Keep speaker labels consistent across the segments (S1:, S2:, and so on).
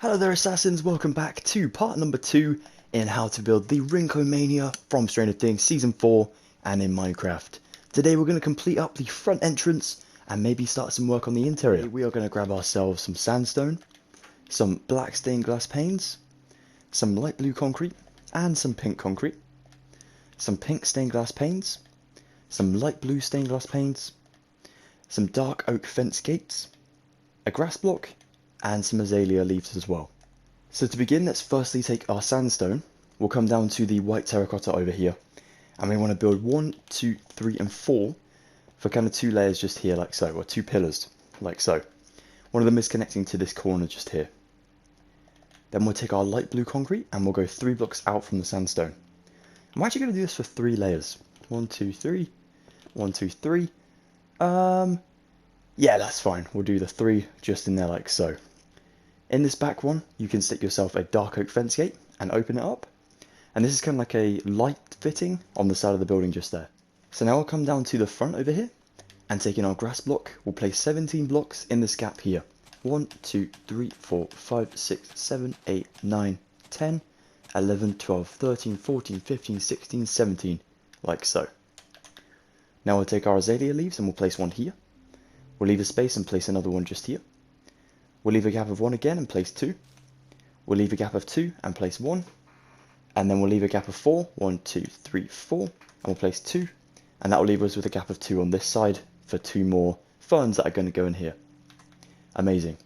S1: Hello there assassins, welcome back to part number 2 in how to build the Rink-O-Mania from Stranger Things Season 4 and in Minecraft. Today we're going to complete up the front entrance and maybe start some work on the interior. We are going to grab ourselves some sandstone, some black stained glass panes, some light blue concrete and some pink concrete, some pink stained glass panes, some light blue stained glass panes, some dark oak fence gates, a grass block, and some azalea leaves as well. So to begin, let's firstly take our sandstone. We'll come down to the white terracotta over here, and we want to build 1, 2, 3, and 4 for kind of 2 layers just here like so, or 2 pillars like so. One of them is connecting to this corner just here. Then we'll take our light blue concrete and we'll go 3 blocks out from the sandstone. I'm actually going to do this for 3 layers. 1, 2, 3, 1, 2, 3. Yeah, that's fine. We'll do the 3 just in there like so. In this back one, you can stick yourself a dark oak fence gate and open it up. And this is kind of like a light fitting on the side of the building just there. So now I'll come down to the front over here, and taking our grass block, we'll place 17 blocks in this gap here. 1, 2, 3, 4, 5, 6, 7, 8, 9, 10, 11, 12, 13, 14, 15, 16, 17, like so. Now we'll take our azalea leaves and we'll place one here. We'll leave a space and place another one just here. We'll leave a gap of 1 again and place 2. We'll leave a gap of 2 and place 1. And then we'll leave a gap of 4. 1, 2, 3, 4. And we'll place 2. And that will leave us with a gap of 2 on this side for 2 more ferns that are going to go in here. Amazing.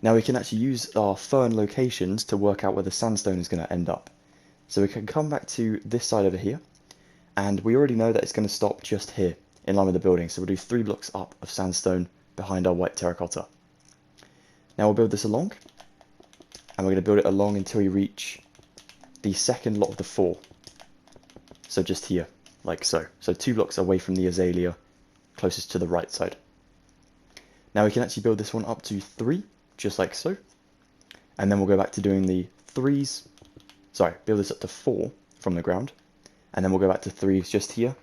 S1: Now we can actually use our fern locations to work out where the sandstone is going to end up. So we can come back to this side over here. And we already know that it's going to stop just here, in line with the building. So we'll do 3 blocks up of sandstone behind our white terracotta. Now we'll build this along, and we're going to build it along until we reach the second lot of the 4. So just here, like so. So 2 blocks away from the azalea, closest to the right side. Now we can actually build this one up to 3, just like so. And then we'll go back to doing the 3s, build this up to 4 from the ground. And then we'll go back to 3s just here.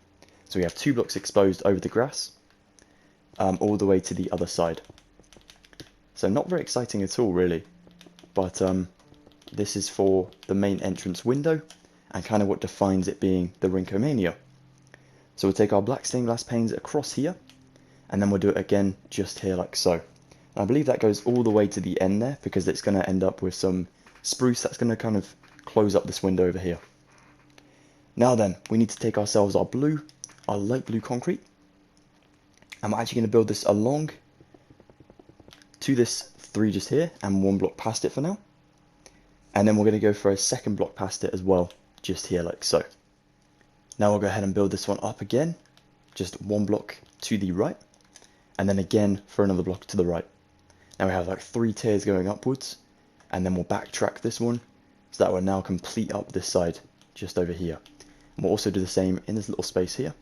S1: So we have 2 blocks exposed over the grass, all the way to the other side. So not very exciting at all really, but this is for the main entrance window and kind of what defines it being the Rink-O-Mania. So we'll take our black stained glass panes across here, and then we'll do it again just here like so. And I believe that goes all the way to the end there because it's going to end up with some spruce that's going to kind of close up this window over here. Now then, we need to take ourselves our light blue concrete, and we're actually going to build this along to this 3 just here and 1 block past it for now. And then we're going to go for a second block past it as well, just here like so. Now we'll go ahead and build this one up again, just 1 block to the right, and then again for another block to the right. Now we have like 3 tiers going upwards, and then we'll backtrack this one, so that will now complete up this side, just over here. And we'll also do the same in this little space here,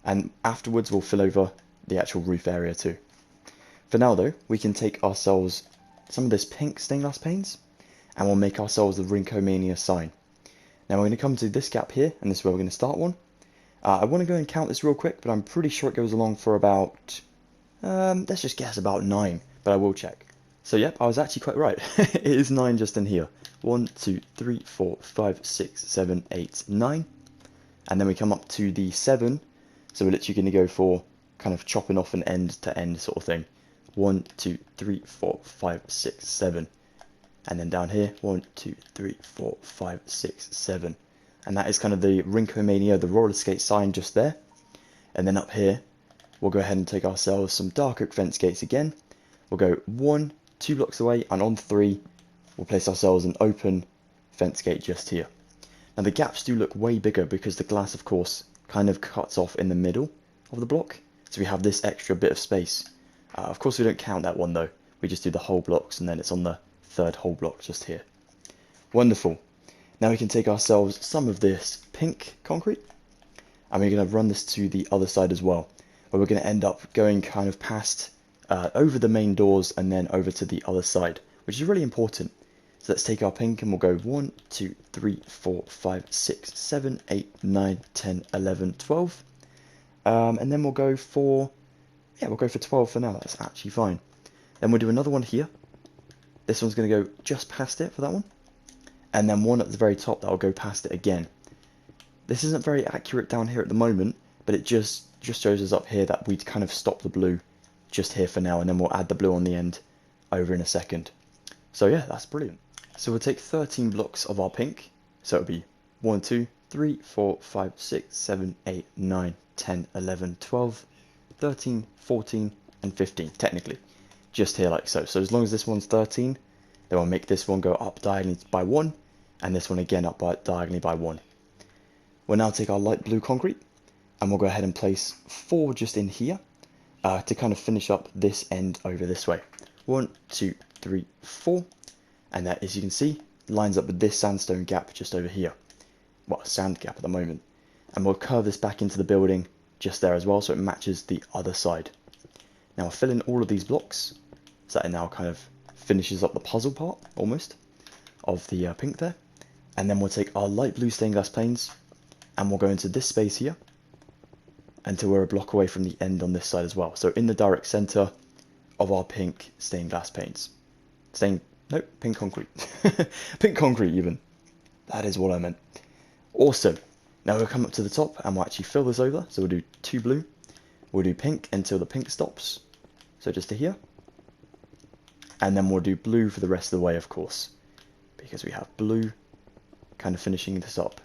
S1: and afterwards we'll fill over the actual roof area too. For now though, we can take ourselves some of this pink stained glass panes, and we'll make ourselves the Rink-O-Mania sign. Now we're going to come to this gap here, and this is where we're going to start one. I want to go and count this real quick, but I'm pretty sure it goes along for about, let's just guess about 9, but I will check. So yep, I was actually quite right. It is 9 just in here. 1, 2, 3, 4, 5, 6, 7, 8, 9. And then we come up to the 7, so we're literally going to go for kind of chopping off an end to end sort of thing. 1, 2, 3, 4, 5, 6, 7. And then down here, 1, 2, 3, 4, 5, 6, 7. And that is kind of the Rink-O-Mania, the roller skate sign just there. And then up here, we'll go ahead and take ourselves some dark oak fence gates again. We'll go 1, 2 blocks away, and on 3, we'll place ourselves an open fence gate just here. Now the gaps do look way bigger because the glass, of course, kind of cuts off in the middle of the block. So we have this extra bit of space. Of course we don't count that one though, we just do the whole blocks and then it's on the 3rd whole block just here. Wonderful. Now we can take ourselves some of this pink concrete, and we're going to run this to the other side as well, where we're going to end up going kind of past, over the main doors and then over to the other side, which is really important. So let's take our pink and we'll go 1, 2, 3, 4, 5, 6, 7, 8, 9, 10, 11, 12. And then we'll go for 12 for now, that's actually fine. Then we'll do another one here, This one's going to go just past it for that one. And then one at the very top that will go past it again. This isn't very accurate down here at the moment, but it just shows us up here that we'd kind of stop the blue just here for now, and then we'll add the blue on the end over in a second. So yeah, that's brilliant. So we'll take 13 blocks of our pink. So it'll be 1, 2, 3, 4, 5, 6, 7, 8, 9, 10, 11, 12, 13, 14, and 15, technically. Just here like so. So as long as this one's 13, then we'll make this one go up diagonally by 1, and this one again up diagonally by 1. We'll now take our light blue concrete, and we'll go ahead and place 4 just in here, to kind of finish up this end over this way. 1, 2, 3, 4, and that, as you can see, lines up with this sandstone gap just over here. Well, sand gap at the moment. And we'll curve this back into the building just there as well, so it matches the other side. Now I'll fill in all of these blocks, so that it now kind of finishes up the puzzle part, almost, of the pink there. And then we'll take our light blue stained glass panes, and we'll go into this space here, until we're a block away from the end on this side as well. So in the direct center of our pink stained glass panes. Pink concrete. Pink concrete even. That is what I meant. Awesome. Now we'll come up to the top and we'll actually fill this over. So we'll do 2 blue. We'll do pink until the pink stops. So just to here. And then we'll do blue for the rest of the way, of course, because we have blue kind of finishing this up.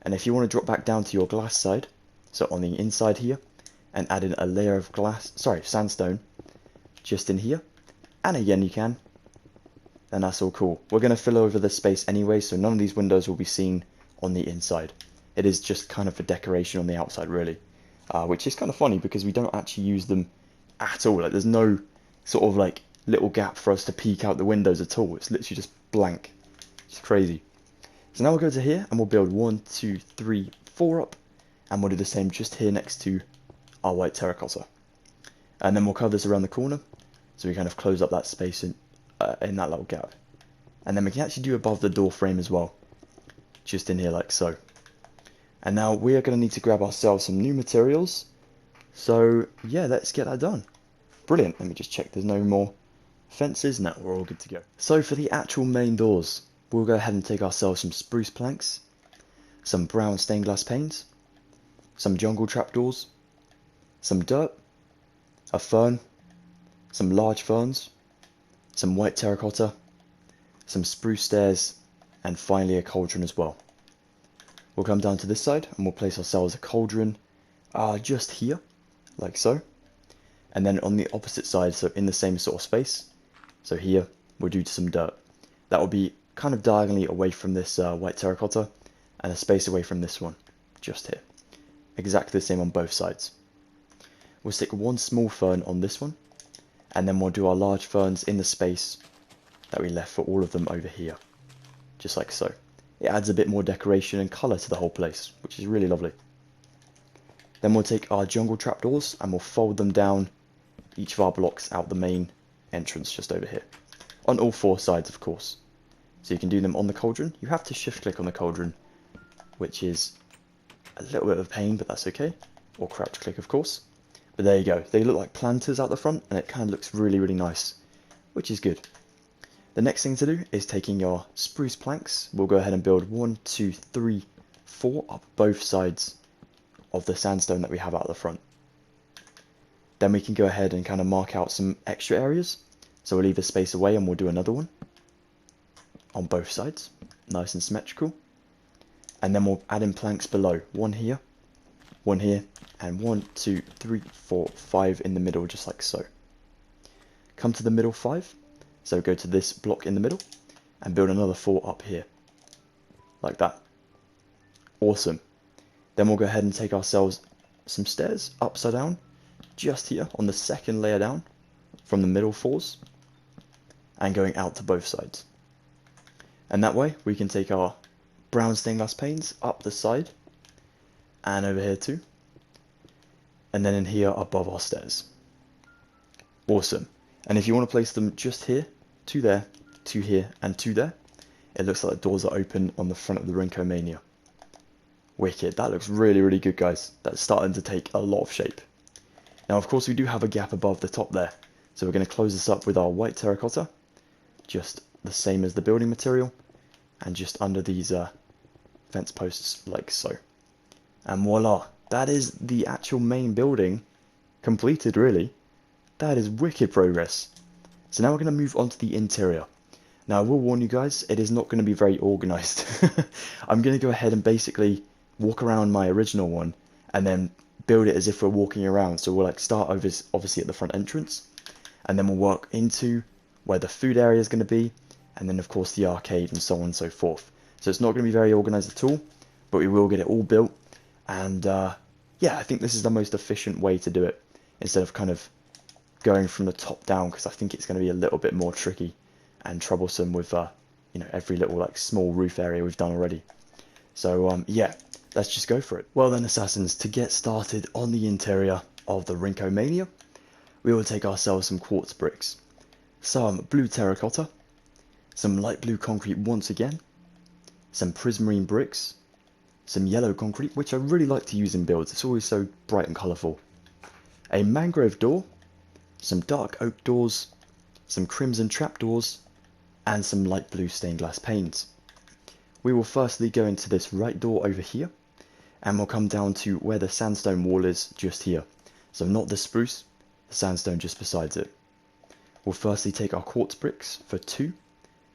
S1: And if you want to drop back down to your glass side, so on the inside here, and add in a layer of sandstone just in here, and again you can, then that's all cool. We're going to fill over this space anyway, so none of these windows will be seen on the inside. It is just kind of for decoration on the outside, really, which is kind of funny because we don't actually use them at all. Like, there's no sort of like little gap for us to peek out the windows at all. It's literally just blank. It's crazy. So now we'll go to here and we'll build 1, 2, 3, 4 up, and we'll do the same just here next to our white terracotta. And then we'll cover this around the corner, so we kind of close up that space in that little gap. And then we can actually do above the door frame as well, just in here like so. And now we are going to need to grab ourselves some new materials. So yeah, let's get that done. Brilliant. Let me just check there's no more fences. No, we're all good to go. So for the actual main doors, we'll go ahead and take ourselves some spruce planks, some brown stained glass panes, some jungle trapdoors, some dirt, a fern, some large ferns, some white terracotta, some spruce stairs, and finally a cauldron as well. We'll come down to this side and we'll place ourselves a cauldron just here, like so. And then on the opposite side, so in the same sort of space, so here, we'll do some dirt. That will be kind of diagonally away from this white terracotta, and a space away from this one, just here. Exactly the same on both sides. We'll stick 1 small fern on this one, and then we'll do our large ferns in the space that we left for all of them over here, just like so. It adds a bit more decoration and colour to the whole place, which is really lovely. Then we'll take our jungle trapdoors and we'll fold them down each of our blocks out the main entrance just over here, on all 4 sides of course. So you can do them on the cauldron. You have to shift click on the cauldron, which is a little bit of a pain, but that's okay, or crouch click of course. But there you go, they look like planters out the front and it kind of looks really, really nice, which is good. The next thing to do is taking your spruce planks. We'll go ahead and build 1, 2, 3, 4 up both sides of the sandstone that we have out the front. Then we can go ahead and kind of mark out some extra areas. So we'll leave a space away and we'll do another one on both sides, nice and symmetrical. And then we'll add in planks below, 1 here, and 1, 2, 3, 4, 5 in the middle, just like so. Come to the middle 5. So go to this block in the middle and build another 4 up here, like that. Awesome. Then we'll go ahead and take ourselves some stairs upside down, just here on the second layer down from the middle 4s, and going out to both sides. And that way we can take our brown stained glass panes up the side and over here too, and then in here above our stairs. Awesome. And if you want to place them just here, 2 there, 2 here, and 2 there, it looks like the doors are open on the front of the Rink-O-Mania. Wicked. That looks really, really good, guys. That's starting to take a lot of shape. Now, of course, we do have a gap above the top there, so we're going to close this up with our white terracotta, just the same as the building material, and just under these fence posts like so. And voila, that is the actual main building completed really. That is wicked progress. So now we're going to move on to the interior. Now I will warn you guys, it is not going to be very organised. I'm going to go ahead and basically walk around my original one and then build it as if we're walking around. So we'll like start over obviously at the front entrance, and then we'll work into where the food area is going to be, and then of course the arcade and so on and so forth. So it's not going to be very organised at all, but we will get it all built. And yeah, I think this is the most efficient way to do it, instead of kind of going from the top down, because I think it's going to be a little bit more tricky and troublesome with you know, every little like small roof area we've done already. So yeah, let's just go for it. Well then, assassins, to get started on the interior of the Rink-O-Mania, we will take ourselves some quartz bricks, some blue terracotta, some light blue concrete once again, some prismarine bricks, some yellow concrete, which I really like to use in builds, it's always so bright and colourful, a mangrove door, some dark oak doors, some crimson trapdoors, and some light blue stained glass panes. We will firstly go into this right door over here, and we'll come down to where the sandstone wall is, just here. So not the spruce, the sandstone just besides it. We'll firstly take our quartz bricks for 2,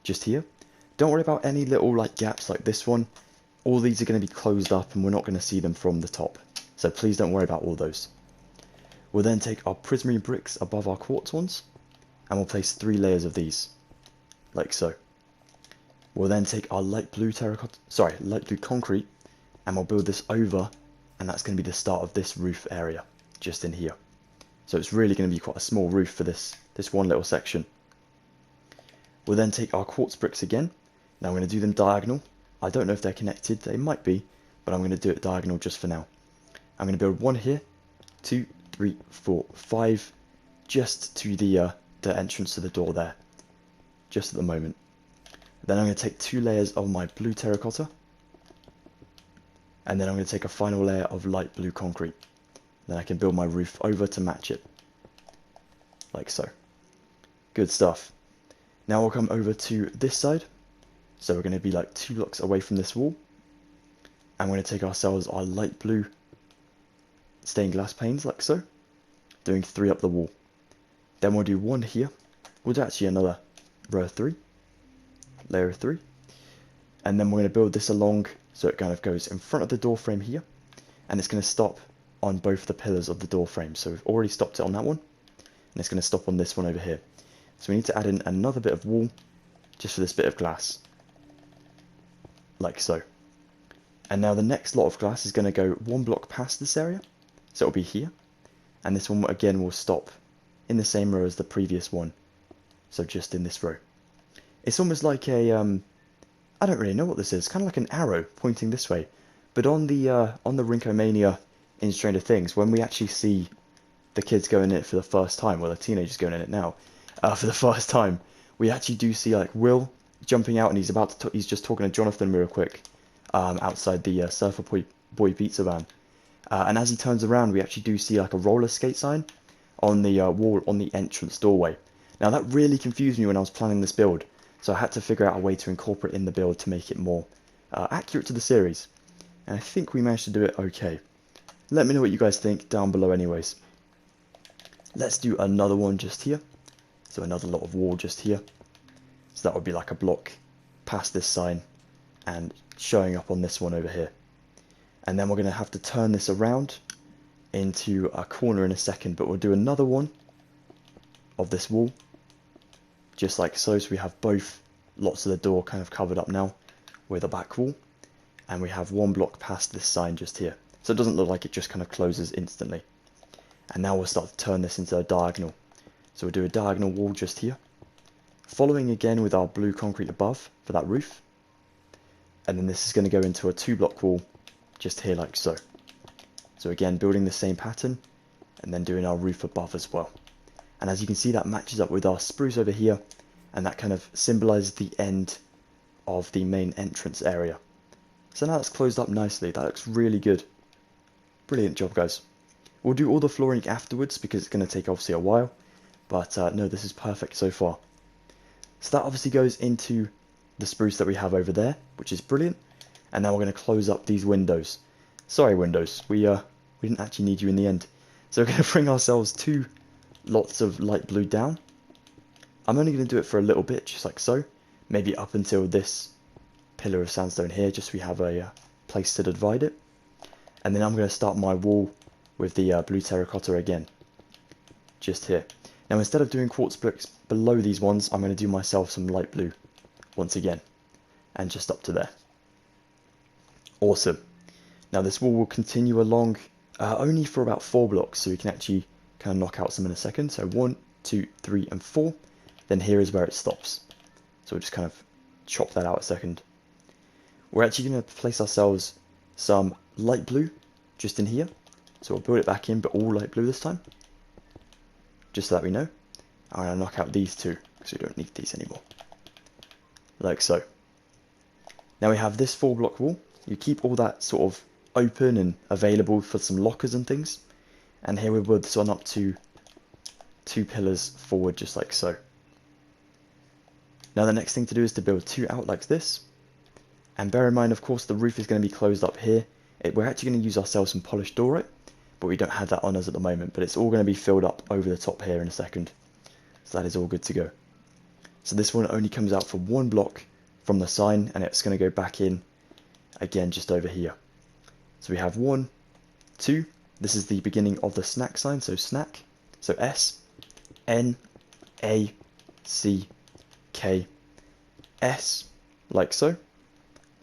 S1: just here. Don't worry about any little like gaps like this one. All these are going to be closed up and we're not going to see them from the top. So please don't worry about all those. We'll then take our prismarine bricks above our quartz ones, and we'll place 3 layers of these, like so. We'll then take our light blue concrete, and we'll build this over, and that's going to be the start of this roof area, just in here. So it's really going to be quite a small roof for this one little section. We'll then take our quartz bricks again. Now I'm going to do them diagonal. I don't know if they're connected, they might be, but I'm going to do it diagonal just for now. I'm going to build 1 here, 2, 3, 4, 5, just to the entrance to the door there, just at the moment. Then I'm going to take 2 layers of my blue terracotta, and then I'm going to take a final layer of light blue concrete. Then I can build my roof over to match it, like so. Good stuff. Now we'll come over to this side, so we're going to be like 2 blocks away from this wall, and we're going to take ourselves our light blue stained glass panes, like so, doing 3 up the wall. Then we'll do 1 here. We'll do actually another row of 3, layer of 3, and then we're going to build this along so it kind of goes in front of the door frame here, and it's going to stop on both the pillars of the door frame. So we've already stopped it on that one, and it's going to stop on this one over here. So we need to add in another bit of wall just for this bit of glass, like so. And now the next lot of glass is going to go 1 block past this area, so it'll be here, and this one again will stop in the same row as the previous one, so just in this row. It's almost like a I don't really know what this is, kind of like an arrow pointing this way, but on the Rink-O-Mania in Stranger Things, when we actually see the kids going in it for the first time, well, the teenagers going in it now for the first time, we actually do see like Will jumping out, and he's just talking to Jonathan real quick outside the Surfer Boy pizza van, and as he turns around, we actually do see like a roller skate sign on the wall on the entrance doorway. Now that really confused me when I was planning this build, so I had to figure out a way to incorporate in the build to make it more accurate to the series, and I think we managed to do it okay. Let me know what you guys think down below anyways. Let's do another one just here, so another lot of wall just here, so that would be like a block past this sign and showing up on this one over here. And then we're going to have to turn this around into a corner in a second, but we'll do another one of this wall, just like so. So we have both lots of the door kind of covered up now with a back wall, and we have 1 block past this sign just here, so it doesn't look like it just kind of closes instantly. And now we'll start to turn this into a diagonal, so we'll do a diagonal wall just here, following again with our blue concrete above for that roof, and then this is going to go into a 2 block wall just here like so. So again, building the same pattern, and then doing our roof above as well. And as you can see, that matches up with our spruce over here, and that kind of symbolises the end of the main entrance area. So now that's closed up nicely. That looks really good. Brilliant job, guys. We'll do all the flooring afterwards because it's going to take obviously a while, but no, this is perfect so far. So that obviously goes into the spruce that we have over there, which is brilliant. And now we're going to close up these windows. Sorry, windows, we didn't actually need you in the end. So we're going to bring ourselves 2 lots of light blue down. I'm only going to do it for a little bit, just like so. Maybe up until this pillar of sandstone here, just so we have a place to divide it. And then I'm going to start my wall with the blue terracotta again, just here. Now instead of doing quartz blocks below these ones, I'm going to do myself some light blue once again, and just up to there. Awesome. Now this wall will continue along only for about 4 blocks, so we can actually kind of knock out some in a second. So 1, 2, 3, and 4. Then here is where it stops. So we'll just kind of chop that out a second. We're actually going to place ourselves some light blue just in here. So we'll build it back in, but all light blue this time. Just so that we know. I'm going to knock out these 2, because we don't need these anymore. Like so. Now we have this 4-block wall. You keep all that sort of open and available for some lockers and things. And here we build this one up to 2 pillars forward, just like so. Now the next thing to do is to build 2 out like this. And bear in mind, of course, the roof is going to be closed up here. We're actually going to use ourselves some polished dorite, but we don't have that on us at the moment. But it's all going to be filled up over the top here in a second. So that is all good to go. So this one only comes out for 1 block from the sign, and it's going to go back in again just over here. So we have 1, 2. This is the beginning of the snack sign, so snack. So S, N, A, C, K, S, like so.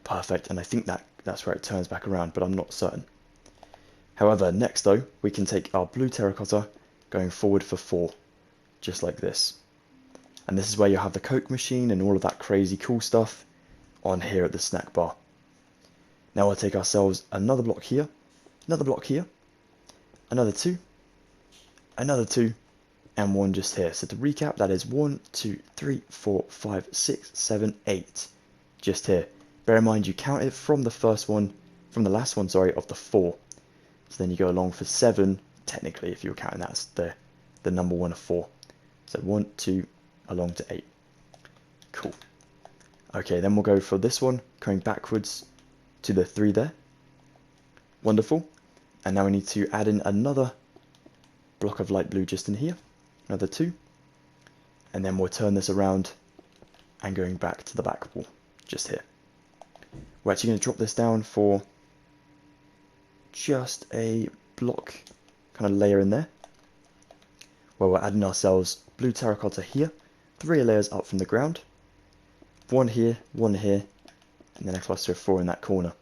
S1: Perfect, and I think that's where it turns back around, but I'm not certain. However, next though, we can take our blue terracotta going forward for 4, just like this. And this is where you have the Coke machine and all of that crazy cool stuff on here at the snack bar. Now we'll take ourselves another block here, another block here, another 2, another 2, and 1 just here. So to recap, that is 1, 2, 3, 4, 5, 6, 7, 8, just here. Bear in mind you count it from the first one, from the last one, sorry, of the 4. So then you go along for 7, technically, if you're counting that as the number 1 of 4. So 1, 2, along to 8. Cool. Okay, then we'll go for this one, going backwards to the 3 there. Wonderful. And now we need to add in another block of light blue just in here. Another 2. And then we'll turn this around and going back to the back wall, just here. We're actually going to drop this down for just a block kind of layer in there, where we're adding ourselves blue terracotta here, 3 layers up from the ground, 1 here, 1 here, and then a cluster of 4 in that corner.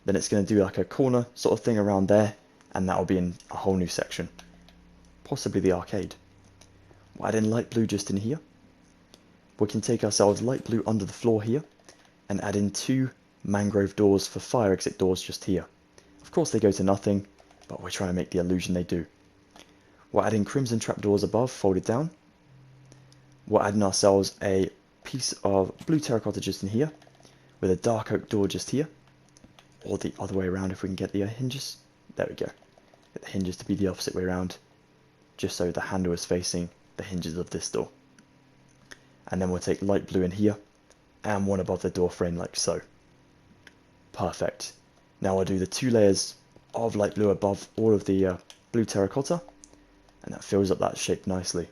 S1: Then it's going to do like a corner sort of thing around there, and that'll be in a whole new section, possibly the arcade. We'll add in light blue just in here. We can take ourselves light blue under the floor here, and add in 2 mangrove doors for fire exit doors just here. Of course they go to nothing, but we're trying to make the illusion they do. We're adding crimson trapdoors above, folded down. We're adding ourselves a piece of blue terracotta just in here, with a dark oak door just here, or the other way around if we can get the hinges. There we go. Get the hinges to be the opposite way around, just so the handle is facing the hinges of this door. And then we'll take light blue in here, and 1 above the door frame like so. Perfect. Now I'll do the 2 layers of light blue above all of the blue terracotta, and that fills up that shape nicely.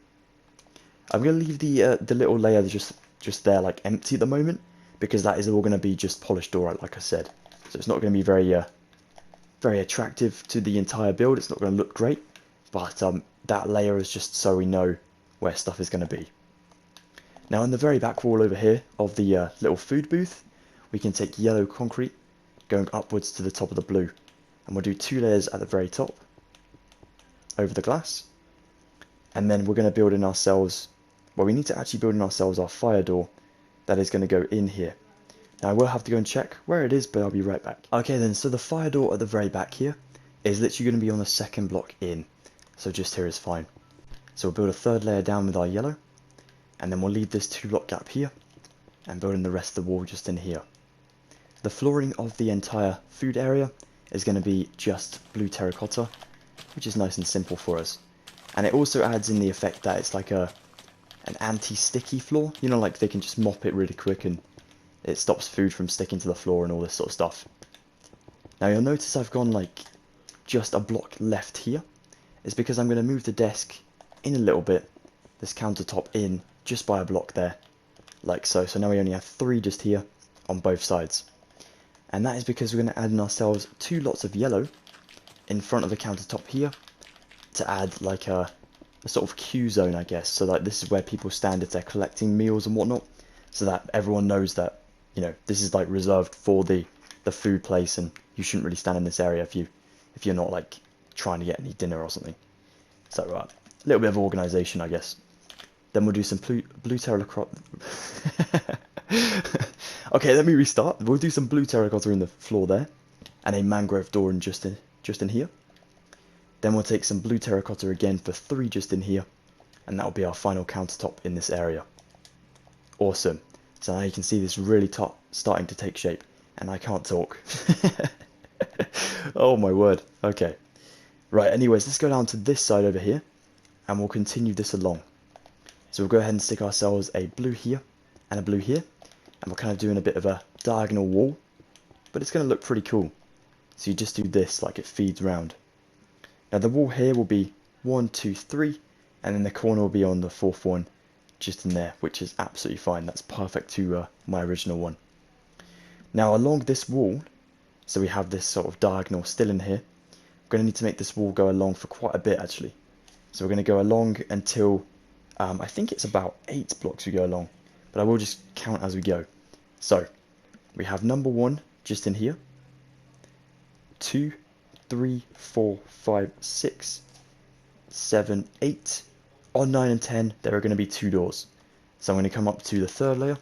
S1: I'm going to leave the little layer just there like empty at the moment, because that is all going to be just polished dorite, like I said. So it's not going to be very attractive to the entire build. It's not going to look great, but that layer is just so we know where stuff is going to be. Now in the very back wall over here of the little food booth, we can take yellow concrete going upwards to the top of the blue, and we'll do 2 layers at the very top over the glass, and then we're going to build in ourselves, well, we need to actually build in ourselves our fire door that is going to go in here. Now I will have to go and check where it is, but I'll be right back. Okay then, so the fire door at the very back here is literally going to be on the 2nd block in, so just here is fine. So we'll build a 3rd layer down with our yellow, and then we'll leave this 2-block gap here, and build in the rest of the wall just in here. The flooring of the entire food area is going to be just blue terracotta, which is nice and simple for us. And it also adds in the effect that it's like an an anti-sticky floor. You know, like they can just mop it really quick and it stops food from sticking to the floor and all this sort of stuff. Now you'll notice I've gone like just a block left here. It's because I'm going to move the desk in a little bit, this countertop in just by a block there, like so. So now we only have 3 just here on both sides. And that is because we're going to add in ourselves 2 lots of yellow in front of the countertop here to add like a sort of queue zone, I guess. So like this is where people stand if they're collecting meals and whatnot, so that everyone knows that, you know, this is like reserved for the food place, and you shouldn't really stand in this area if you're not like trying to get any dinner or something. So a little bit of organisation, I guess. Then we'll do some blue terracotta. Okay, let me restart. We'll do some blue terracotta in the floor there, and a mangrove door just in here. Then we'll take some blue terracotta again for 3 just in here, and that'll be our final countertop in this area. Awesome. So now you can see this really starting to take shape, and I can't talk. Oh my word. Okay. Right, anyways, let's go down to this side over here, and we'll continue this along. So we'll go ahead and stick ourselves a blue here, and a blue here, and we're kind of doing a bit of a diagonal wall, but it's going to look pretty cool. So you just do this like it feeds round. Now the wall here will be 1, 2, 3, and then the corner will be on the 4th one just in there, which is absolutely fine. That's perfect to my original one. Now along this wall, so we have this sort of diagonal still in here, we're going to need to make this wall go along for quite a bit actually. So we're going to go along until, I think it's about 8 blocks we go along, but I will just count as we go. So we have number 1 just in here, 2, 3, 4, 5, 6, 7, 8. On 9 and 10 there are going to be 2 doors. So I'm going to come up to the 3rd layer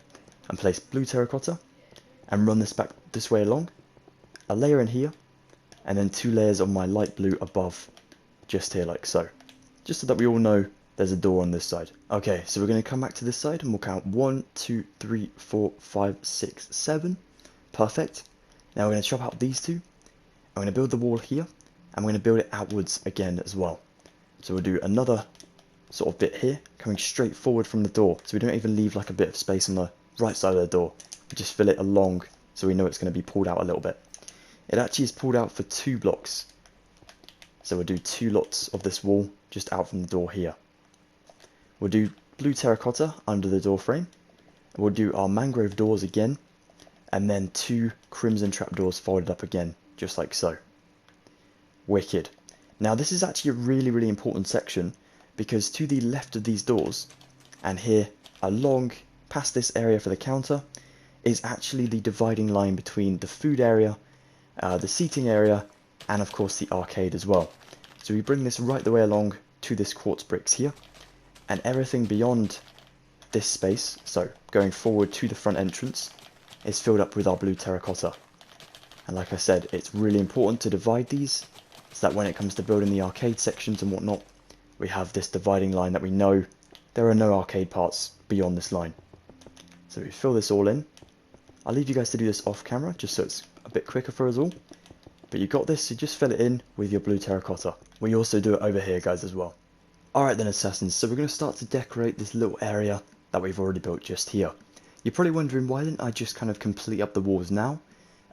S1: and place blue terracotta and run this back this way along, a layer in here, and then 2 layers of my light blue above, just here like so. Just so that we all know there's a door on this side. Okay, so we're going to come back to this side and we'll count 1, 2, 3, 4, 5, 6, 7. Perfect. Now we're going to chop out these 2. I'm going to build the wall here, and we're going to build it outwards again as well. So we'll do another sort of bit here, coming straight forward from the door. So we don't even leave like a bit of space on the right side of the door. We just fill it along so we know it's going to be pulled out a little bit. It actually is pulled out for 2 blocks. So we'll do 2 lots of this wall just out from the door here. We'll do blue terracotta under the door frame. We'll do our mangrove doors again, and then 2 crimson trapdoors folded up again, just like so. Wicked. Now this is actually a really important section, because to the left of these doors, and here along past this area for the counter, is actually the dividing line between the food area, the seating area, and of course the arcade as well. So we bring this right the way along to this quartz bricks here, and everything beyond this space, so going forward to the front entrance, is filled up with our blue terracotta. And like I said, it's really important to divide these, so that when it comes to building the arcade sections and whatnot, we have this dividing line that we know there are no arcade parts beyond this line. So we fill this all in. I'll leave you guys to do this off camera, just so it's a bit quicker for us all. But you got this, so just fill it in with your blue terracotta. We also do it over here, guys, as well. Alright then, assassins, so we're going to start to decorate this little area that we've already built just here. You're probably wondering, why didn't I just kind of complete up the walls now?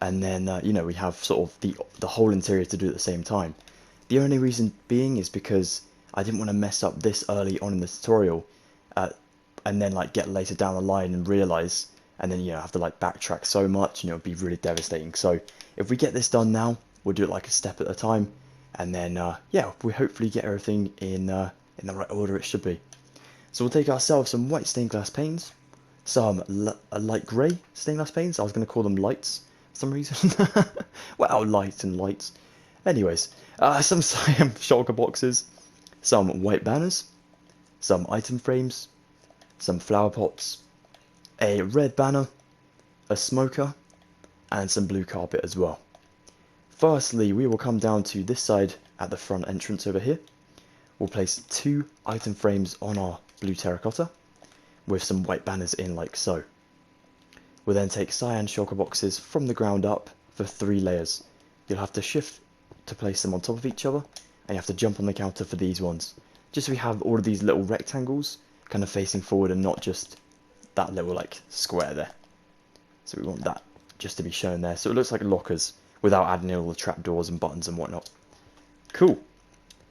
S1: And then, you know, we have sort of the whole interior to do at the same time. The only reason being is because I didn't want to mess up this early on in the tutorial, and then like get later down the line and realise, and then, you know, have to like backtrack so much, and it would be really devastating. So if we get this done now, we'll do it like a step at a time, and then yeah, we hopefully get everything in the right order it should be. So we'll take ourselves some white stained glass panes, some light grey stained glass panes. I was going to call them lights for some reason. Well, light and lights. Anyways, some cyan shulker boxes, some white banners, some item frames, some flower pots, a red banner, a smoker, and some blue carpet as well. Firstly, we will come down to this side at the front entrance over here. We'll place 2 item frames on our blue terracotta with some white banners in like so. We'll then take cyan shulker boxes from the ground up for 3 layers. You'll have to shift to place them on top of each other, and you have to jump on the counter for these ones. Just so we have all of these little rectangles kind of facing forward and not just that little like square there. So we want that just to be shown there. So it looks like lockers without adding in all the trapdoors and buttons and whatnot. Cool.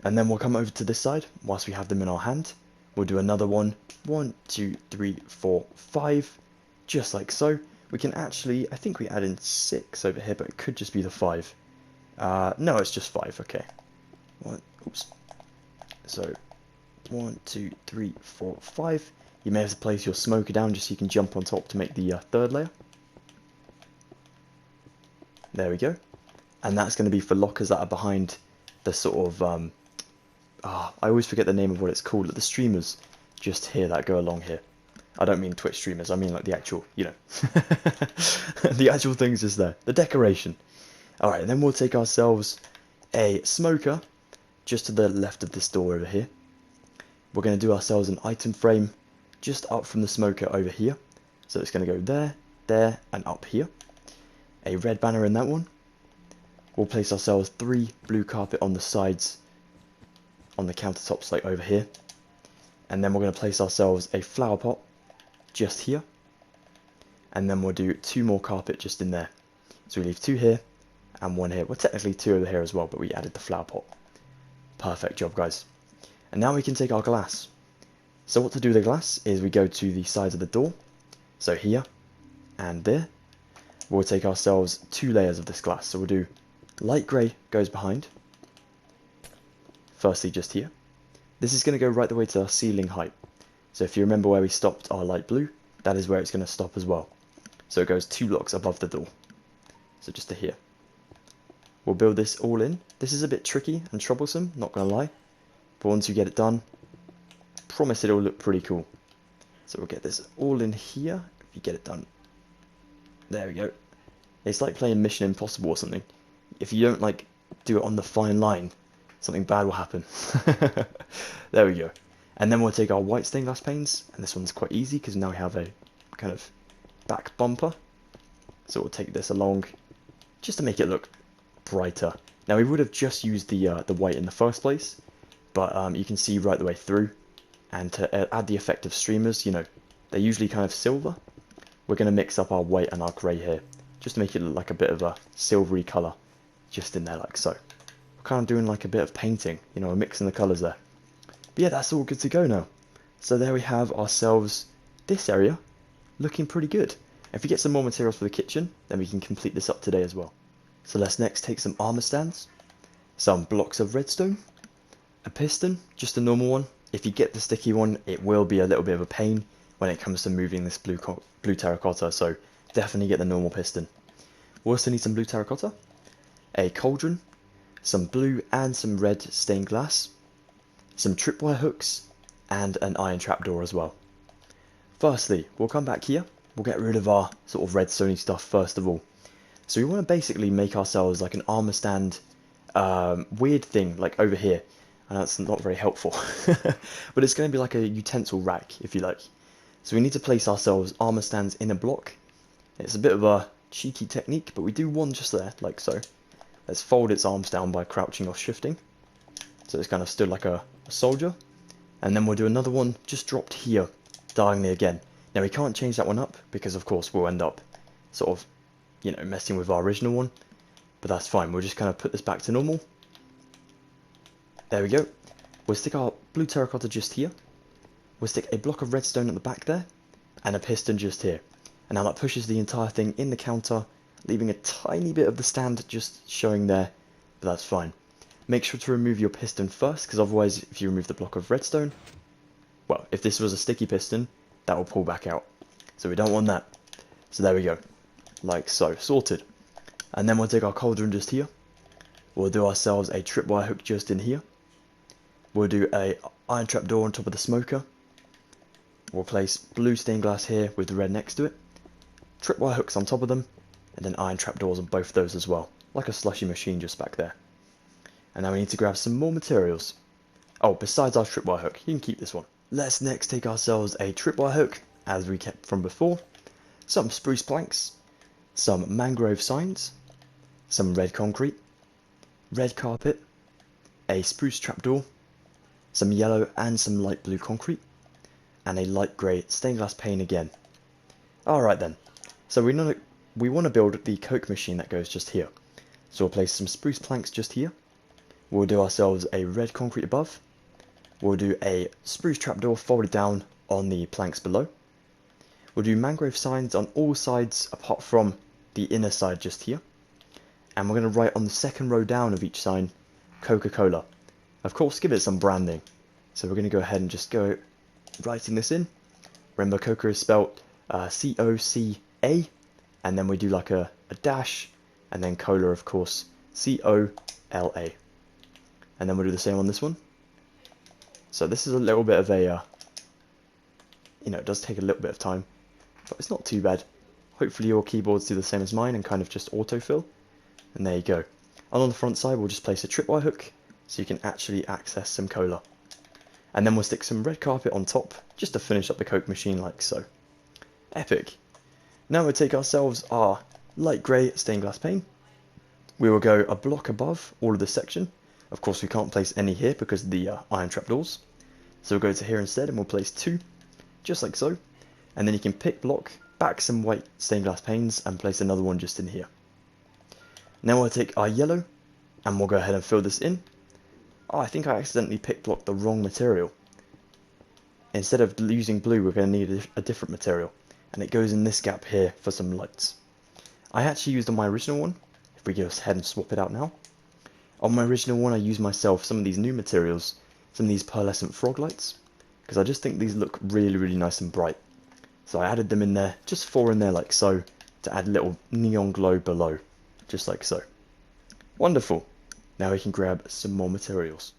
S1: And then we'll come over to this side whilst we have them in our hand. We'll do another one. 1, 2, 3, 4, 5. Just like so. We can actually, I think we add in 6 over here, but it could just be the 5. No, it's just 5, okay. Oops. So, 1, 2, 3, 4, 5. You may have to place your smoker down just so you can jump on top to make the third layer. There we go. And that's going to be for lockers that are behind the sort of, I always forget the name of what it's called, the streamers just here that go along here. I don't mean Twitch streamers, I mean like the actual, you know, the actual things just there, the decoration. Alright, and then we'll take ourselves a smoker just to the left of this door over here. We're going to do ourselves an item frame just up from the smoker over here. So it's going to go there, there, and up here. A red banner in that one. We'll place ourselves 3 blue carpet on the sides, on the countertops like over here. And then we're going to place ourselves a flower pot just here. And then we'll do 2 more carpet just in there. So we leave 2 here and 1 here. Well, technically 2 over here as well, but we added the flower pot. Perfect job, guys. And now we can take our glass. So what to do with the glass is we go to the sides of the door. So here and there. We'll take ourselves 2 layers of this glass. So we'll do light grey goes behind. Firstly, just here. This is going to go right the way to our ceiling height. So if you remember where we stopped our light blue, that is where it's going to stop as well. So it goes 2 blocks above the door. So just to here. We'll build this all in. This is a bit tricky and troublesome, not going to lie. But once you get it done, I promise it'll look pretty cool. So we'll get this all in here, if you get it done. There we go. It's like playing Mission Impossible or something. If you don't like do it on the fine line, something bad will happen. There we go. And then we'll take our white stained glass panes, and this one's quite easy because now we have a kind of back bumper. So we'll take this along just to make it look brighter. Now we would have just used the white in the first place, but you can see right the way through. And to add the effect of streamers, you know, they're usually kind of silver. We're going to mix up our white and our grey here, just to make it look like a bit of a silvery colour, just in there like so. We're kind of doing like a bit of painting, you know, mixing the colours there. But yeah, that's all good to go now. So there we have ourselves this area, looking pretty good. If we get some more materials for the kitchen, then we can complete this up today as well. So let's next take some armour stands, some blocks of redstone, a piston, just a normal one. If you get the sticky one, it will be a little bit of a pain when it comes to moving this blue terracotta, so definitely get the normal piston. We'll also need some blue terracotta, a cauldron, some blue and some red stained glass, some tripwire hooks, and an iron trapdoor as well. Firstly, we'll come back here, we'll get rid of our sort of redstone stuff first of all. So we want to basically make ourselves like an armor stand weird thing like over here. I know it's not very helpful, but it's going to be like a utensil rack if you like. So we need to place ourselves armor stands in a block. It's a bit of a cheeky technique, but we do one just there, like so. Let's fold its arms down by crouching or shifting. So it's kind of stood like a soldier. And then we'll do another one just dropped here, diagonally again. Now we can't change that one up, because of course we'll end up sort of, you know, messing with our original one. But that's fine, we'll just kind of put this back to normal. There we go. We'll stick our blue terracotta just here. We'll stick a block of redstone at the back there, and a piston just here. And now that pushes the entire thing in the counter, leaving a tiny bit of the stand just showing there, but that's fine. Make sure to remove your piston first, because otherwise if you remove the block of redstone, well, if this was a sticky piston, that will pull back out. So we don't want that. So there we go. Like so, sorted. And then we'll take our cauldron just here. We'll do ourselves a tripwire hook just in here. We'll do a iron trapdoor on top of the smoker. We'll place blue stained glass here with the red next to it. Tripwire hooks on top of them, and then iron trapdoors on both of those as well, like a slushy machine just back there. And now we need to grab some more materials. Oh, besides our tripwire hook, you can keep this one. Let's next take ourselves a tripwire hook, as we kept from before, some spruce planks, some mangrove signs, some red concrete, red carpet, a spruce trapdoor, some yellow and some light blue concrete, and a light grey stained glass pane again. Alright then, so we want to build the Coke machine that goes just here. So we'll place some spruce planks just here. We'll do ourselves a red concrete above. We'll do a spruce trapdoor folded down on the planks below. We'll do mangrove signs on all sides apart from the inner side just here. And we're going to write on the second row down of each sign, Coca-Cola. Of course, give it some branding. So we're going to go ahead and just go writing this in. Remember, Coca is spelled C-O-C-A, and then we do like a dash, and then cola, of course, C-O-L-A. And then we'll do the same on this one. So this is a little bit of a, it does take a little bit of time, but it's not too bad. Hopefully your keyboards do the same as mine and kind of just autofill. And there you go. And on the front side, we'll just place a tripwire hook so you can actually access some cola. And then we'll stick some red carpet on top just to finish up the Coke machine like so. Epic. Now we'll take ourselves our light grey stained glass pane. We will go a block above all of this section. Of course we can't place any here because of the iron trapdoors. So we'll go to here instead and we'll place 2, just like so. And then you can pick block, back some white stained glass panes and place another one just in here. Now we'll take our yellow and we'll go ahead and fill this in. Oh, I think I accidentally pick blocked the wrong material. Instead of using blue, we're going to need a different material. And it goes in this gap here for some lights. I actually used on my original one. If we go ahead and swap it out now. On my original one, I used myself some of these new materials. Some of these pearlescent frog lights. Because I just think these look really, really nice and bright. So I added them in there, just 4 in there like so, to add a little neon glow below. Just like so. Wonderful. Now we can grab some more materials.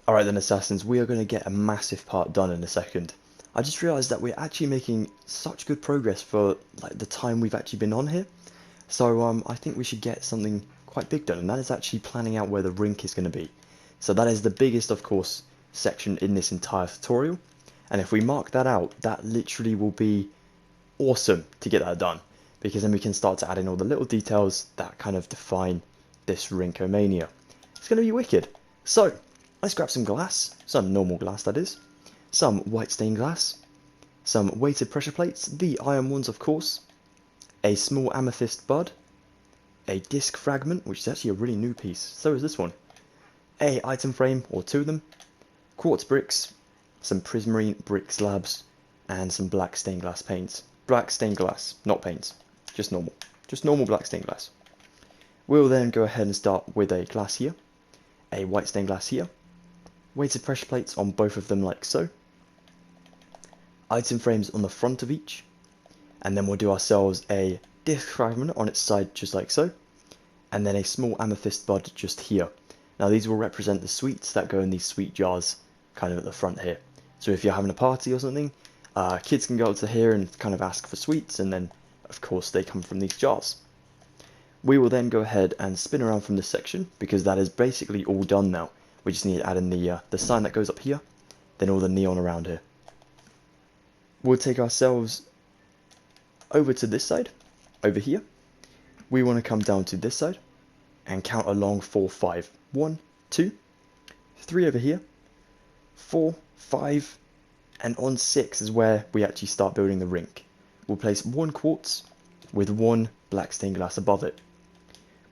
S1: Alright then, Assassins, we are going to get a massive part done in a second. I just realised that we're actually making such good progress for like the time we've actually been on here. So I think we should get something quite big done, and that is actually planning out where the rink is going to be. So that is the biggest, of course, section in this entire tutorial. And if we mark that out, that literally will be awesome to get that done. Because then we can start to add in all the little details that kind of define this Rink-O-Mania. It's going to be wicked. So, let's grab some glass, some normal glass that is, some white stained glass, some weighted pressure plates, the iron ones of course, a small amethyst bud, a disc fragment, which is actually a really new piece, so is this one, a item frame, or 2 of them, quartz bricks, some prismarine brick slabs, and some black stained glass paints. Black stained glass, not paints, just normal black stained glass. We'll then go ahead and start with a glass here, a white stained glass here, weighted pressure plates on both of them like so, item frames on the front of each, and then we'll do ourselves a disc fragment on its side just like so, and then a small amethyst bud just here. Now these will represent the sweets that go in these sweet jars kind of at the front here. So if you're having a party or something, kids can go up to here and kind of ask for sweets, and then of course they come from these jars. We will then go ahead and spin around from this section because that is basically all done now. We just need to add in the sign that goes up here, then all the neon around here. We'll take ourselves over to this side, over here. We want to come down to this side and count along 4, 5. 1, 2, 3 over here, 4, 5, and on 6 is where we actually start building the rink. We'll place 1 quartz with 1 black stained glass above it.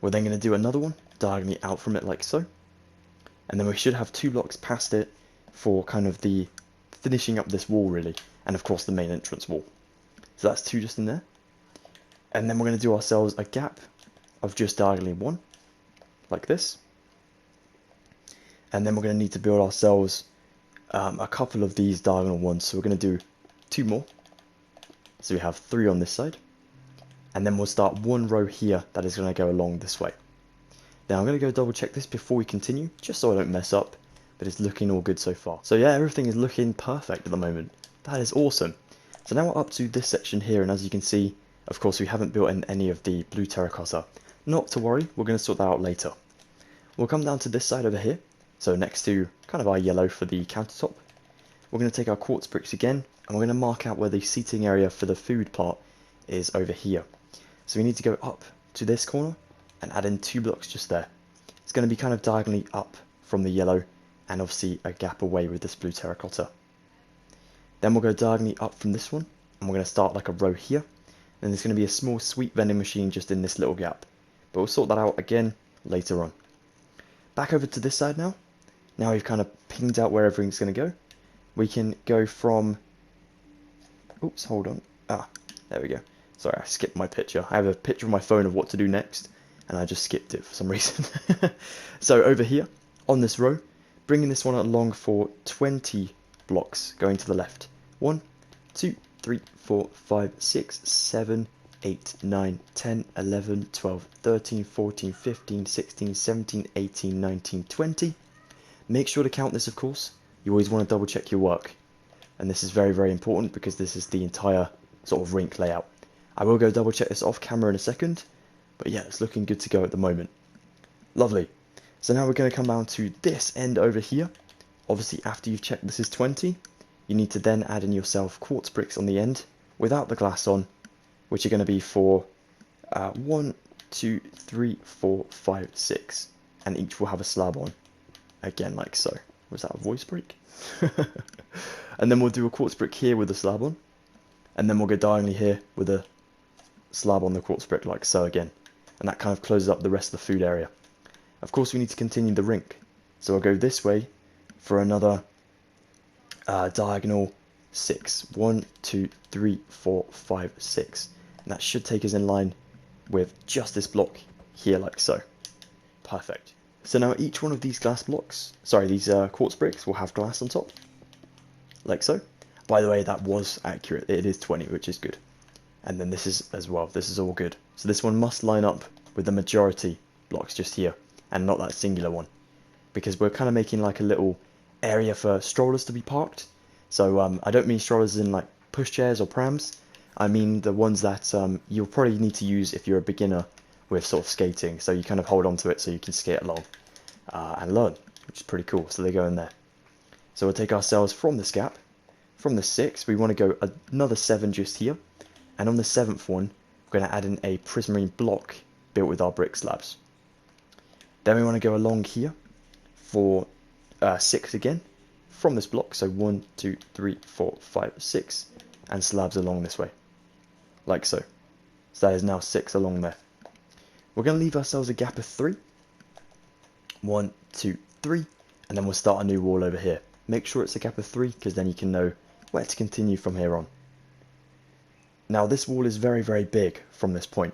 S1: We're then going to do another one diagonally out from it like so. And then we should have 2 blocks past it for kind of the finishing up this wall really. And of course the main entrance wall. So that's 2 just in there. And then we're going to do ourselves a gap of just diagonally 1. Like this. And then we're going to need to build ourselves a couple of these diagonal ones. So we're going to do 2 more. So we have 3 on this side. And then we'll start 1 row here that is going to go along this way. Now I'm going to go double check this before we continue, just so I don't mess up, but it's looking all good so far. So yeah, everything is looking perfect at the moment. That is awesome. So now we're up to this section here, and as you can see, of course we haven't built in any of the blue terracotta. Not to worry, we're going to sort that out later. We'll come down to this side over here, so next to kind of our yellow for the countertop. We're going to take our quartz bricks again, and we're going to mark out where the seating area for the food part is over here. So we need to go up to this corner and add in 2 blocks just there. It's going to be kind of diagonally up from the yellow and obviously a gap away with this blue terracotta. Then we'll go diagonally up from this one, and we're going to start like a row here. Then there's going to be a small sweet vending machine just in this little gap. But we'll sort that out again later on. Back over to this side now. Now we've kind of pinged out where everything's going to go. We can go from... Oops, hold on. Ah, there we go. Sorry, I skipped my picture. I have a picture of my phone of what to do next, and I just skipped it for some reason. So over here, on this row, bringing this one along for 20 blocks going to the left. 1, 2, 3, 4, 5, 6, 7, 8, 9, 10, 11, 12, 13, 14, 15, 16, 17, 18, 19, 20. Make sure to count this, of course. You always want to double check your work. And this is very, very important because this is the entire sort of rink layout. I will go double check this off camera in a second. But yeah, it's looking good to go at the moment. Lovely. So now we're going to come down to this end over here. Obviously, after you've checked this is 20, you need to then add in yourself quartz bricks on the end without the glass on, which are going to be for 1, 2, 3, 4, 5, 6. And each will have a slab on. Again, like so. Was that a voice break? And then we'll do a quartz brick here with a slab on. And then we'll go diagonally here with a slab on the quartz brick like so again. And that kind of closes up the rest of the food area. Of course, we need to continue the rink. So I'll go this way for another diagonal 6. 1, 2, 3, 4, 5, 6. And that should take us in line with just this block here like so. Perfect. So now each one of these these quartz bricks will have glass on top. Like so. By the way, that was accurate. It is 20, which is good. And then this is as well. This is all good. So this one must line up with the majority blocks just here, and not that singular one. Because we're kind of making like a little area for strollers to be parked. So I don't mean strollers in like pushchairs or prams. I mean the ones that you'll probably need to use if you're a beginner with sort of skating. So you kind of hold on to it so you can skate along and learn, which is pretty cool. So they go in there. So we'll take ourselves from this gap. From the 6, we want to go another 7 just here. And on the 7th one, we're going to add in a prismarine block built with our brick slabs. Then we want to go along here for 6 again from this block. So 1, 2, 3, 4, 5, 6. And slabs along this way. Like so. So that is now 6 along there. We're going to leave ourselves a gap of 3. 1, 2, 3. And then we'll start a new wall over here. Make sure it's a gap of 3 because then you can know where to continue from here on. Now this wall is very, very big from this point.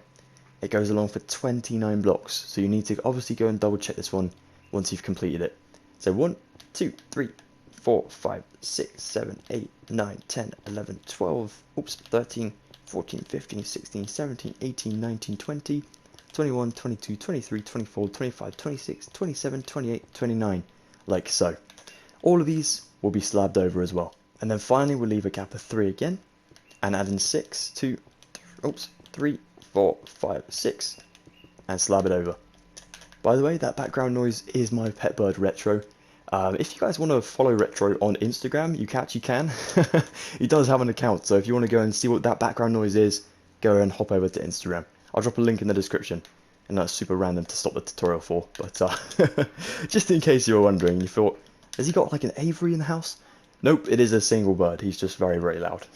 S1: It goes along for 29 blocks. So you need to obviously go and double check this one once you've completed it. So 1, 2, 3, 4, 5, 6, 7, 8, 9, 10, 11, 12, 13, 14, 15, 16, 17, 18, 19, 20, 21, 22, 23, 24, 25, 26, 27, 28, 29. Like so. All of these will be slabbed over as well. And then finally we'll leave a gap of 3 again. And add in 6, 2, 3, 4, 5, 6. And slab it over. By the way, that background noise is my pet bird Retro. If you guys want to follow Retro on Instagram, you actually can. He does have an account, so if you want to go and see what that background noise is, go and hop over to Instagram. I'll drop a link in the description. And that's super random to stop the tutorial for, but just in case you were wondering, you thought, has he got like an aviary in the house? Nope, it is a single bird. He's just very, very loud.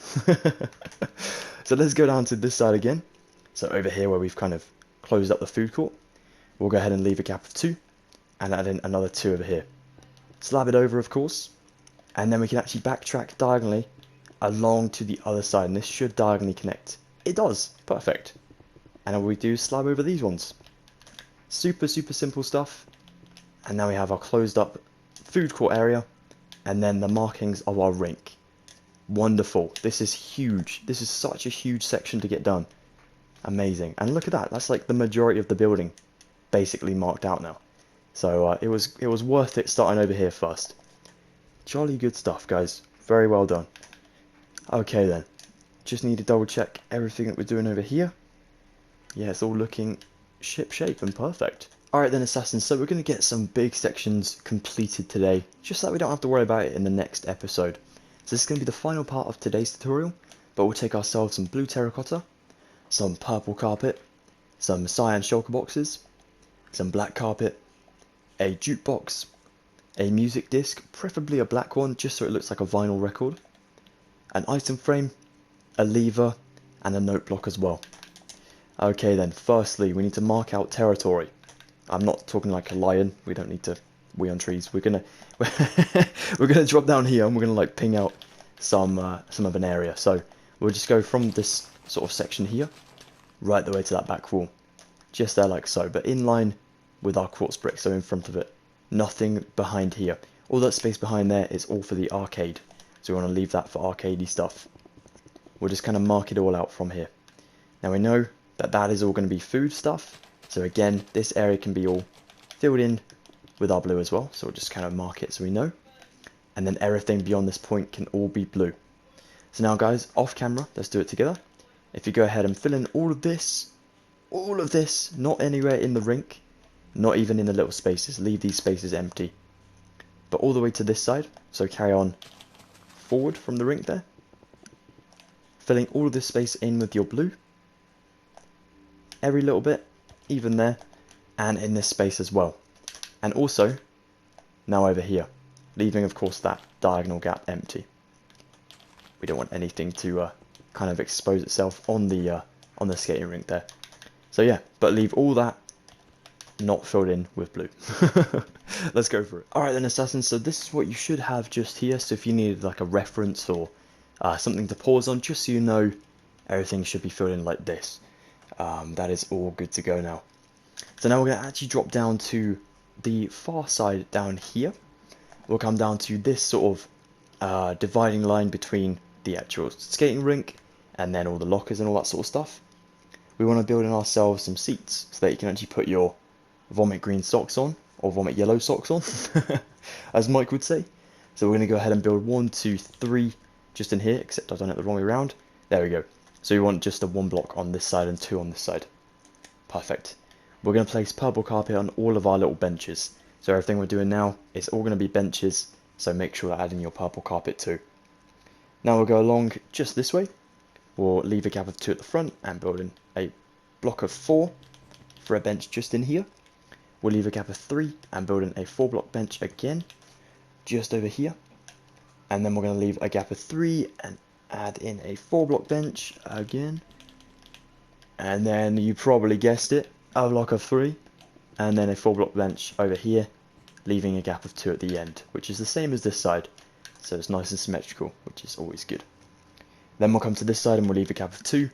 S1: So let's go down to this side again. So over here where we've kind of closed up the food court, we'll go ahead and leave a gap of 2 and add in another 2 over here. Slab it over, of course, and then we can actually backtrack diagonally along to the other side, and this should diagonally connect. It does, perfect. And all we do is slab over these ones. Super, super simple stuff. And now we have our closed up food court area, and then the markings of our rink. Wonderful. This is huge. This is such a huge section to get done. Amazing. And look at that. That's like the majority of the building basically marked out now. So it was worth it starting over here first. Jolly good stuff, guys. Very well done. Okay then. Just need to double check everything that we're doing over here. Yeah, it's all looking ship-shape and perfect. Alright then, Assassins, so we're going to get some big sections completed today, just so that we don't have to worry about it in the next episode. So this is going to be the final part of today's tutorial, but we'll take ourselves some blue terracotta, some purple carpet, some cyan shulker boxes, some black carpet, a jukebox, a music disc, preferably a black one, just so it looks like a vinyl record, an item frame, a lever, and a note block as well. Okay then, firstly we need to mark out territory. I'm not talking like a lion, we don't need to wee on trees. We're gonna we're gonna drop down here and we're gonna like ping out some of an area. So we'll just go from this sort of section here right the way to that back wall, just there like so, but in line with our quartz brick, so in front of it. Nothing behind here. All that space behind there is all for the arcade, so we want to leave that for arcadey stuff. We'll just kind of mark it all out from here. Now we know that that is all going to be food stuff, so again this area can be all filled in with our blue as well, so we'll just kind of mark it so we know. And then everything beyond this point can all be blue. So now guys, off camera, let's do it together. If you go ahead and fill in all of this, not anywhere in the rink, not even in the little spaces, leave these spaces empty. But all the way to this side, so carry on forward from the rink there. Filling all of this space in with your blue. Every little bit, even there, and in this space as well. And also, now over here, leaving of course that diagonal gap empty. We don't want anything to kind of expose itself on the skating rink there. So yeah, but leave all that not filled in with blue. Let's go for it. Alright then, assassins, so this is what you should have just here. So if you needed like a reference or something to pause on, just so you know, everything should be filled in like this. That is all good to go now. So now we're going to actually drop down to the far side down here. We'll come down to this sort of dividing line between the actual skating rink and then all the lockers and all that sort of stuff. We want to build in ourselves some seats so that you can actually put your vomit green socks on, or vomit yellow socks on, as Mike would say. So we're going to go ahead and build 1, 2, 3 just in here, except I've done it the wrong way around. There we go. So we want just a 1 block on this side and 2 on this side. Perfect. We're going to place purple carpet on all of our little benches. So everything we're doing now is all going to be benches, so make sure to add in your purple carpet too. Now we'll go along just this way. We'll leave a gap of 2 at the front and build in a block of 4 for a bench just in here. We'll leave a gap of 3 and build in a 4-block bench again, just over here. And then we're going to leave a gap of 3 and add in a 4-block bench again. And then you probably guessed it, a block of 3 and then a 4-block bench over here, leaving a gap of 2 at the end, which is the same as this side. So it's nice and symmetrical, which is always good. Then we'll come to this side and we'll leave a gap of 2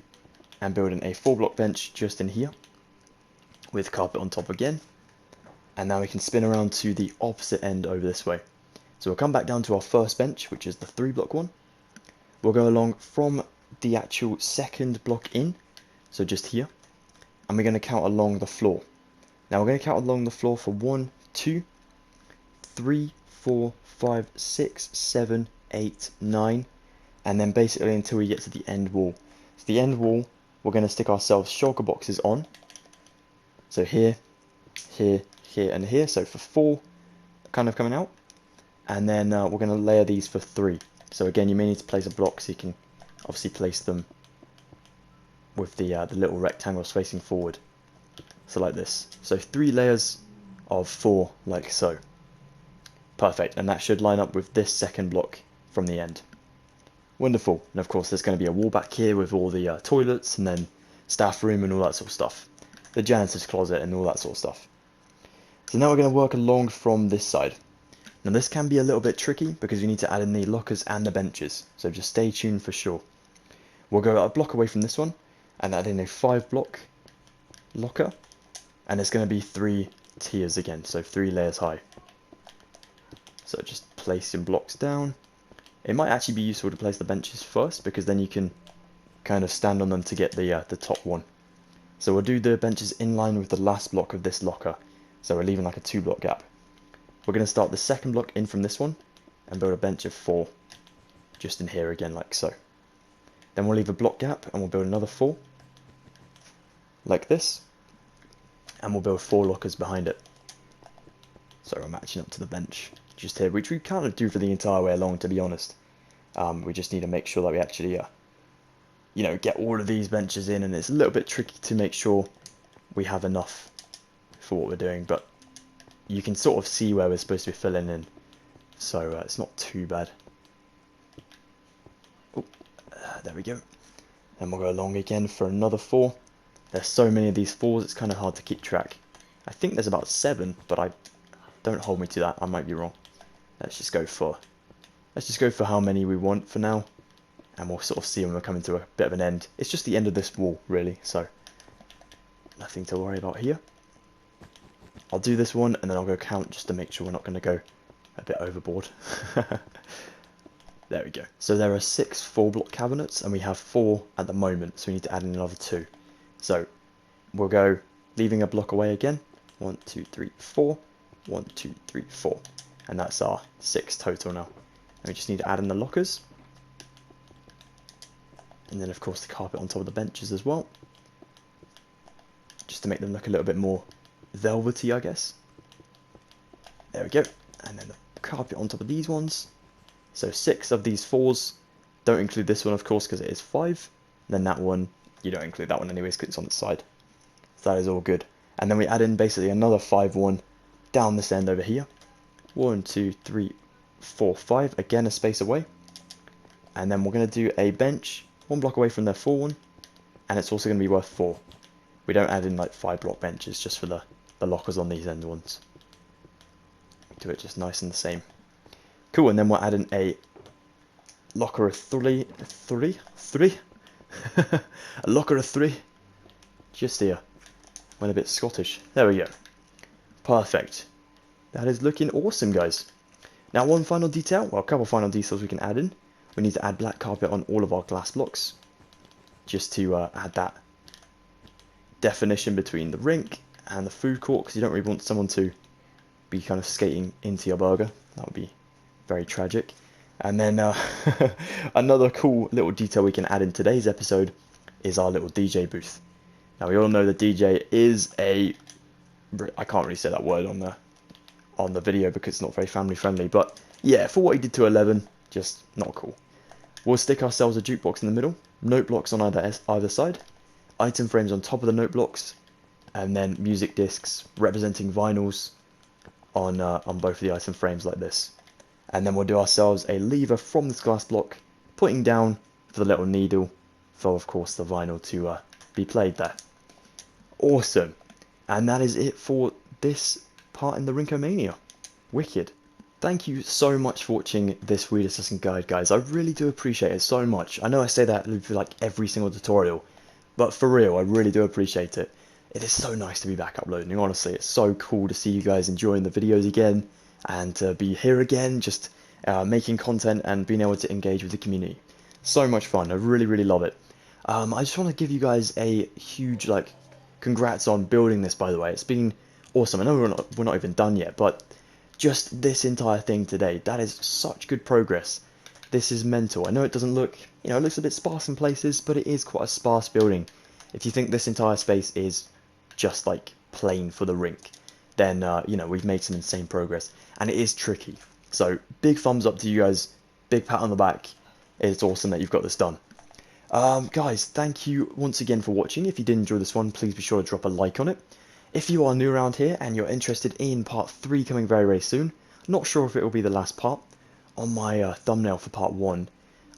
S1: and build in a 4-block bench just in here with carpet on top again. And now we can spin around to the opposite end over this way. So we'll come back down to our first bench, which is the 3-block one. We'll go along from the actual second block in, so just here, and we're going to count along the floor. Now we're going to count along the floor for 1, 2, 3, 4, 5, 6, 7, 8, 9, and then basically until we get to the end wall. So the end wall, we're going to stick ourselves shulker boxes on. So here, here, here, and here. So for 4, kind of coming out, and then we're going to layer these for 3. So again, you may need to place a block so you can obviously place them with the little rectangles facing forward. So like this. So 3 layers of 4, like so. Perfect, and that should line up with this second block from the end. Wonderful. And of course there's going to be a wall back here with all the toilets and then staff room and all that sort of stuff. The janitor's closet and all that sort of stuff. So now we're going to work along from this side. Now this can be a little bit tricky because you need to add in the lockers and the benches, so just stay tuned for sure. We'll go a block away from this one and add in a 5-block locker, and it's going to be 3 tiers again, so 3 layers high. So just place your blocks down. It might actually be useful to place the benches first because then you can kind of stand on them to get the top one. So we'll do the benches in line with the last block of this locker, so we're leaving like a 2-block gap. We're going to start the second block in from this one and build a bench of 4 just in here again like so. Then we'll leave a block gap and we'll build another 4 like this, and we'll build 4 lockers behind it. So we're matching up to the bench just here, which we kind of do for the entire way along, to be honest. We just need to make sure that we actually you know, get all of these benches in, and it's a little bit tricky to make sure we have enough for what we're doing, but you can sort of see where we're supposed to be filling in, so it's not too bad. Oh, There we go. And we'll go along again for another 4. There's so many of these 4s, it's kind of hard to keep track. I think there's about 7, but don't hold me to that, I might be wrong. Let's just go for how many we want for now, and we'll sort of see when we're coming to a bit of an end. It's just the end of this wall, really, so nothing to worry about here. I'll do this one, and then I'll go count just to make sure we're not going to go a bit overboard. There we go. So there are 6 4-block cabinets, and we have 4 at the moment, so we need to add in another 2. So we'll go leaving a block away again. 1, 2, 3, 4. 1, 2, 3, 4. And that's our 6 total now. And we just need to add in the lockers. And then of course the carpet on top of the benches as well. Just to make them look a little bit more velvety, I guess. There we go. And then the carpet on top of these ones. So 6 of these 4s. Don't include this one, of course, because it is 5. And then that one, you don't include that one anyways, because it's on the side. So that is all good. And then we add in basically another 5-1 down this end over here. 1, 2, 3, 4, 5. Again, a space away. And then we're going to do a bench 1 block away from their 4-1. And it's also going to be worth 4. We don't add in like 5-block benches just for the lockers on these end ones. Do it just nice and the same. Cool, and then we'll add in a locker of 3. A locker of 3. Just here. Went a bit Scottish. There we go. Perfect. That is looking awesome, guys. Now one final detail, well a couple final details we can add in. We need to add black carpet on all of our glass blocks. Just to add that definition between the rink and the food court, because you don't really want someone to be kind of skating into your burger. That would be very tragic. And then another cool little detail we can add in today's episode is our little DJ booth. Now we all know the DJ is I can't really say that word on the video because it's not very family friendly, but yeah, for what he did to 11, just not cool. We'll stick ourselves a jukebox in the middle, note blocks on either side, item frames on top of the note blocks, and then music discs representing vinyls on both of the item frames like this. And then we'll do ourselves a lever from this glass block, pointing down for the little needle for, of course, the vinyl to be played there. Awesome. And that is it for this part in the Rink-O-Mania. Wicked. Thank you so much for watching this Weird Assassin guide, guys. I really do appreciate it so much. I know I say that for like every single tutorial, but for real, I really do appreciate it. It is so nice to be back uploading, honestly. It's so cool to see you guys enjoying the videos again, and to be here again, just making content and being able to engage with the community. So much fun. I really, really love it. I just want to give you guys a huge, like, congrats on building this, by the way. It's been awesome. I know we're not even done yet, but just this entire thing today, that is such good progress. This is mental. I know it doesn't look, it looks a bit sparse in places, but it is quite a sparse building. If you think this entire space is just like plain for the rink, then we've made some insane progress, and it is tricky. So big thumbs up to you guys, big pat on the back. It's awesome that you've got this done. Guys, thank you once again for watching. If you did enjoy this one, please be sure to drop a like on it. If you are new around here and you're interested in part 3 coming very, very soon, not sure if it will be the last part. On my thumbnail for part 1,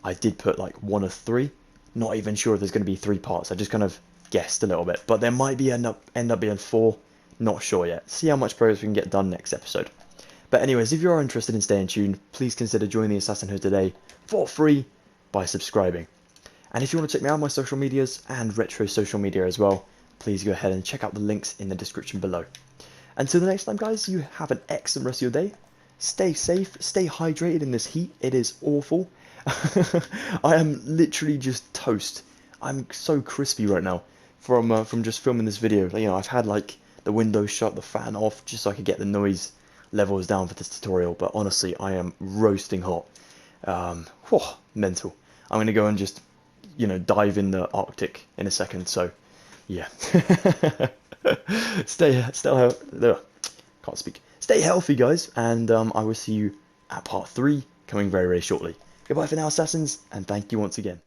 S1: I did put like 1 of 3. Not even sure if there's going to be 3 parts. I just kind of guessed a little bit, but there might be end up being 4. Not sure yet. See how much progress we can get done next episode. But anyways, if you are interested in staying tuned, please consider joining the Assassin Hood today for free by subscribing. And if you want to check me out on my social medias and retro social media as well, please go ahead and check out the links in the description below. Until the next time, guys, you have an excellent rest of your day. Stay safe, stay hydrated in this heat. It is awful. I am literally just toast. I'm so crispy right now from just filming this video. I've had like the windows shut, the fan off, just so I could get the noise levels down for this tutorial. But honestly, I am roasting hot. Mental. I'm gonna go and just dive in the Arctic in a second. So yeah. Can't speak. Stay healthy, guys, and I will see you at part 3 coming very, very shortly. Goodbye for now, Assassins, and thank you once again.